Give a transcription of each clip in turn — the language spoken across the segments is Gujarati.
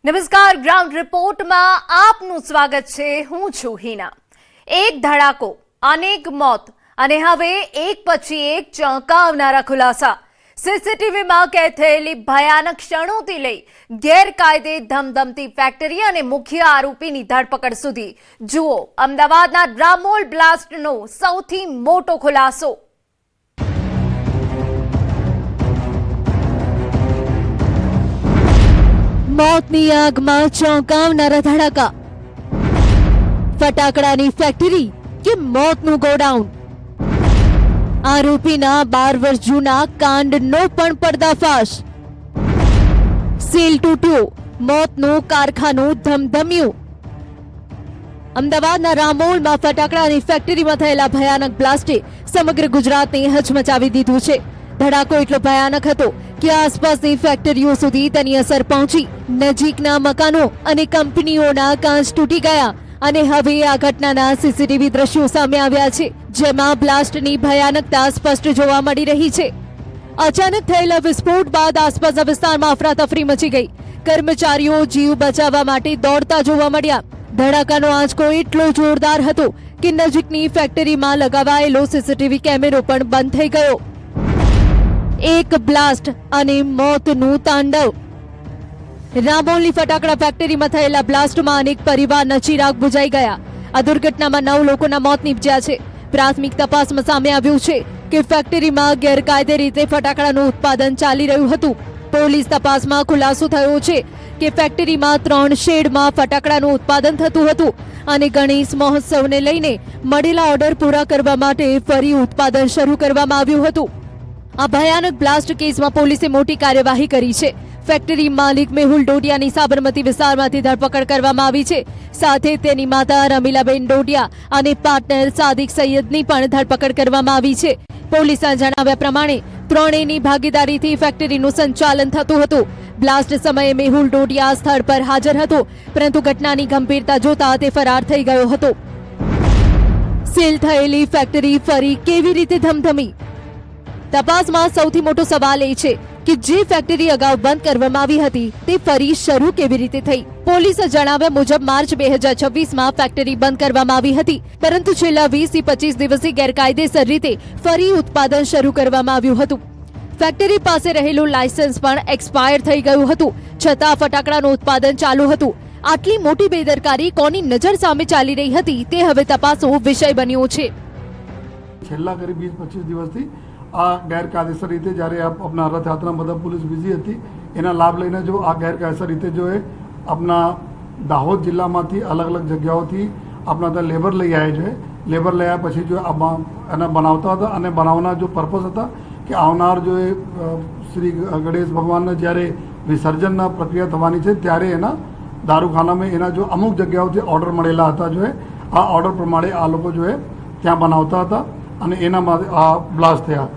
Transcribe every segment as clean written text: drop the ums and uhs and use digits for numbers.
નમસ્કાર, ગ્રાઉન્ડ રિપોર્ટમાં આપનું સ્વાગત છે. હું છું હિના. એક ધડાકો, અનેક મોત અને હવે એક પછી એક ચોંકાવનારા ખુલાસા. સીસીટીવીમાં કેદ થયેલી ભયાનક ક્ષણોથી લઈ ગેરકાયદે ધમધમતી ફેક્ટરી અને મુખ્ય આરોપીની ધરપકડ સુધી જુઓ અમદાવાદના રામોલ બ્લાસ્ટનો સૌથી મોટો ખુલાસો. મોતની આગમાં ચોંકાવનારા ધડાકા, ફટાકડાની ફેક્ટરી કે મોતનું ગોડાઉન. આરોપીના 12 વર્ષ જૂના કાંડનો પણ પર્દાફાશ. સીલ તૂટ્યો, મોતનું કારખાનું ધમધમ્યું. અમદાવાદના રામોલમાં ફટાકડાની ફેક્ટરીમાં થયેલા ભયાનક બ્લાસ્ટે સમગ્ર ગુજરાતને હચમચાવી દીધું છે. ધડાકો એટલો ભયાનક હતો કે આસપાસની ફેક્ટરીઓ સુધી તેની અસર પહોંચી. નજીકના મકાનો અને કંપનીઓના કાંચ તૂટી ગયા અને હવે આ ઘટનાના સીસીટીવી દ્રશ્યો સામે આવ્યા છે, જેમાં બ્લાસ્ટની ભયાનકતા સ્પષ્ટ જોવા મળી રહી છે. અચાનક થયેલા વિસ્ફોટ બાદ આસપાસના વિસ્તારમાં અફરાતફરી મચી ગઈ. કર્મચારીઓ જીવ બચાવવા માટે દોડતા જોવા મળ્યા. ધડાકાનો આંચકો એટલો જોરદાર હતો કે નજીકની ફેક્ટરીમાં લગાવાયેલો સીસીટીવી કેમેરો પણ બંધ થઈ ગયો. એક બ્લાસ્ટ અને મોતનું તાંડવ. રામોલની ફટાકડા ફેક્ટરીમાં થયેલા બ્લાસ્ટમાં અનેક પરિવારના ચિરાગ બુઝાઈ ગયા. આ દુર્ઘટનામાં 9 લોકોના મોત નીપજ્યા છે. પ્રાથમિક તપાસમાં સામે આવ્યું છે કે ફેક્ટરીમાં ગેરકાયદે રીતે ફટાકડાનું ઉત્પાદન ચાલી રહ્યું હતું. પોલીસ તપાસમાં ખુલાસો થયો છે કે ફેક્ટરીમાં 3 શેડમાં ફટાકડાનું ઉત્પાદન થતું હતું અને ગણેશ મહોત્સવને લઈને મળેલા ઓર્ડર પૂરા કરવા માટે ફરી ઉત્પાદન શરૂ કરવામાં આવ્યું હતું. આ ભયાનક બ્લાસ્ટ કેસમાં પોલીસે મોટી કાર્યવાહી કરી છે. ફેક્ટરી માલિક મેહુલ ડોડિયાની સાબરમતી વિસ્તારમાંથી ધરપકડ કરવામાં આવી છે. સાથે તેની માતા રમીલાબેન ડોડિયા અને પાર્ટનર સાદિક સૈયદની પણ ધરપકડ કરવામાં આવી છે. પોલીસના જણાવ્યા પ્રમાણે ત્રણેયની ભાગીદારીથી ફેક્ટરીનું સંચાલન થતું હતું. બ્લાસ્ટ સમયે મેહુલ ડોડિયા સ્થળ પર હાજર હતો, પરંતુ ઘટનાની ગંભીરતા જોતા તે ફરાર થઈ ગયો હતો. સીલ થયેલી ફેક્ટરી ફરી કેવી રીતે ધમધમી? તપાસમાં સૌથી મોટો સવાલ એ છે કે જે ફેક્ટરી અગાઉ બંધ કરવામાં આવી હતી તે ફરી શરૂ કેવી રીતે થઈ? પોલીસે જણાવ્યા મુજબ માર્ચ 2026માં ફેક્ટરી બંધ કરવામાં આવી હતી, પરંતુ છેલ્લા 20 થી 25 દિવસથી ગેરકાયદેસર રીતે ફરી ઉત્પાદન શરૂ કરવામાં આવ્યું હતું. ફેક્ટરી પાસે રહેલું લાયસન્સ પણ એક્સપાયર થઈ ગયું હતું, છતાં ફટાકડાનું ઉત્પાદન ચાલુ હતું. આટલી મોટી બેદરકારી કોની નજર સામે ચાલી રહી હતી તે હવે તપાસનો વિષય બન્યો છે. છેલ્લા કરીબ 20-25 દિવસથી આ ગેરકાયદેસર રીતે જ્યારે આપણા રથયાત્રા બધા પોલીસ બિઝી હતી, એના લાભ લઈને જો આ ગેરકાયદેસર રીતે જો એ આપણા દાહોદ જિલ્લામાંથી અલગ અલગ જગ્યાઓથી આપણા ત્યાં લેબર લઈ આવ્યા છે. લેબર લઈ આવ્યા પછી જો એના બનાવતા હતા અને બનાવવાના જો પર્પઝ હતા કે આવનાર જો એ શ્રી ગણેશ ભગવાનના જ્યારે વિસર્જનના પ્રક્રિયા થવાની છે ત્યારે એના દારૂખાનામાં એના જો અમુક જગ્યાઓથી ઓર્ડર મળેલા હતા. જો એ આ ઓર્ડર પ્રમાણે આ લોકો જો એ ત્યાં બનાવતા હતા અને એનામાં આ બ્લાસ્ટ થયા.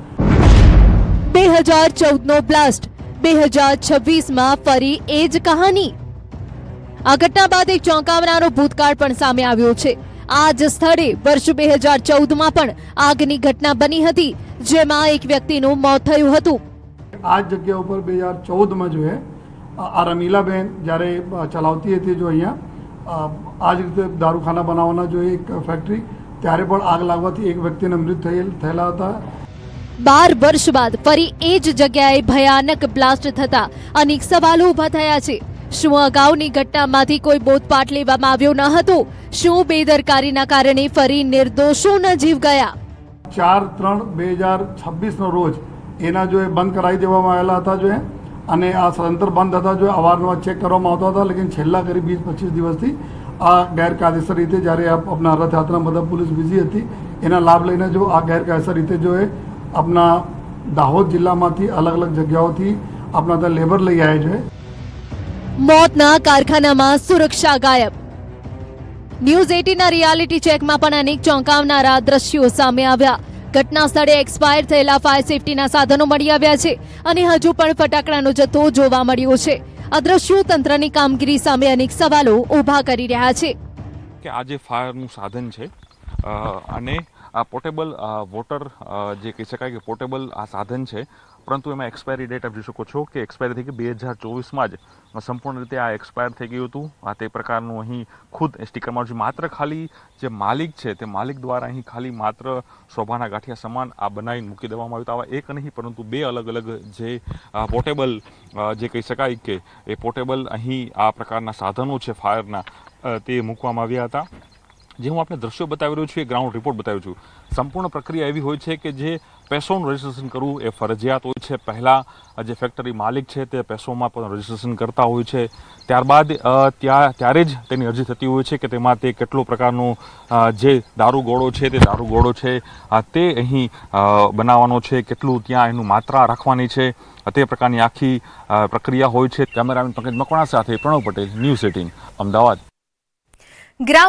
2014નો બ્લાસ્ટ, 2026માં ફરી એ જ કહાની. આ ઘટના બાદ એક ચોંકાવનારો ભૂતકાળ પણ સામે આવ્યો છે. આ જ સ્થળે વર્ષ 2014માં પણ આગની ઘટના બની હતી, જેમાં એક વ્યક્તિનું મોત થયું હતું. આ જ જગ્યા ઉપર 2014માં જો આ રમીલાબેન જ્યારે ચલાવતી હતી જો અહીંયા આ જ રીતે દારૂખાના બનાવવાના જો એક ફેક્ટરી, ત્યારે પણ આગ લાગવાથી એક વ્યક્તિને મૃત્યુ થયેલા હતા. 12 વર્ષ બાદ ફરી એ જ જગ્યાએ ભયાનક બ્લાસ્ટ થતા અનેક સવાલો ઊભા થયા છે. શું અગાઉની ઘટનામાંથી કોઈ બોધપાઠ લેવામાં આવ્યો ન હતો? શું બેદરકારીના કારણે ફરી નિર્દોષોના જીવ ગયા? 4/3/2026નો રોજ એના જો બંધ કરાવી દેવામાં આવેલા હતા જો અને આ સદંતર બંધ હતા જો અવારનવાર ચેક કરવામાં આવતા હતા. લેકિન છેલ્લા કરીબ 20-25 દિવસથી આ ગેરકાયદેસર રીતે જ્યારે આપણા રથયાત્રા બધા પોલીસ બિઝી હતી, એના લાભ લઈને જો આ ગેરકાયદેસર રીતે જો એ આપણા દાહોદ જિલ્લામાંથી અલગ અલગ જગ્યાઓથી આપણા ત્યાં લેબર લઈ આવ્યા છે. મોતના કારખાનામાં સુરક્ષા ગાયબ. ન્યૂઝ 18ના રિયાલિટી ચેકમાં પણ અનેક ચોંકાવનારા દ્રશ્યો સામે આવ્યા. ઘટના સ્થળે એક્સપાયર થયેલા ફાયર સેફટીના સાધનો મળી આવ્યા છે અને હજુ પણ ફટાકડાનો જથ્થો જોવા મળ્યો છે. આ દ્રશ્યો તંત્રની કામગીરી સામે અનેક સવાલો ઊભા કરી રહ્યા છે. કે આ જે ફાયરનું સાધન છે અને આ પોર્ટેબલ વોટર જે કહી શકાય કે પોર્ટેબલ આ સાધન છે, પરંતુ એમાં એક્સપાયરી ડેટ આપ જોઈ શકો છો કે એક્સપાયરી થઈ ગઈ 2024માં જ સંપૂર્ણ રીતે આ એક્સપાયર થઈ ગયું હતું. આ તે પ્રકારનું અહીં ખુદ સ્ટીકરમાં છે. માત્ર ખાલી જે માલિક છે તે માલિક દ્વારા અહીં ખાલી માત્ર શોભાના ગાંઠિયા સમાન આ બનાવીને મૂકી દેવામાં આવ્યું. આવા એક નહીં પરંતુ 2 અલગ અલગ જે પોર્ટેબલ જે કહી શકાય કે એ પોર્ટેબલ અહીં આ પ્રકારના સાધનો છે ફાયરના તે મૂકવામાં આવ્યા હતા. જે હું આપણે દ્રશ્યો બતાવી રહ્યો છું એ ગ્રાઉન્ડ રિપોર્ટ બતાવ્યો છું. સંપૂર્ણ પ્રક્રિયા એવી હોય છે કે જે પેસોનું રજિસ્ટ્રેશન કરવું એ ફરજિયાત હોય છે. પહેલાં જે ફેક્ટરી માલિક છે તે પેસોમાં પણ રજિસ્ટ્રેશન કરતા હોય છે. ત્યારબાદ ત્યારે જ તેની અરજી થતી હોય છે કે તેમાં તે કેટલો પ્રકારનો જે દારૂગોળો છે તે દારૂગોળો છે તે અહીં બનાવવાનો છે, કેટલું ત્યાં એનું માત્રા રાખવાની છે, તે પ્રકારની આખી પ્રક્રિયા હોય છે. કેમેરામેન પંકજ મકવાણા સાથે પ્રણવ પટેલ, ન્યૂઝ 18 અમદાવાદ. ગ્રાઉન્ડ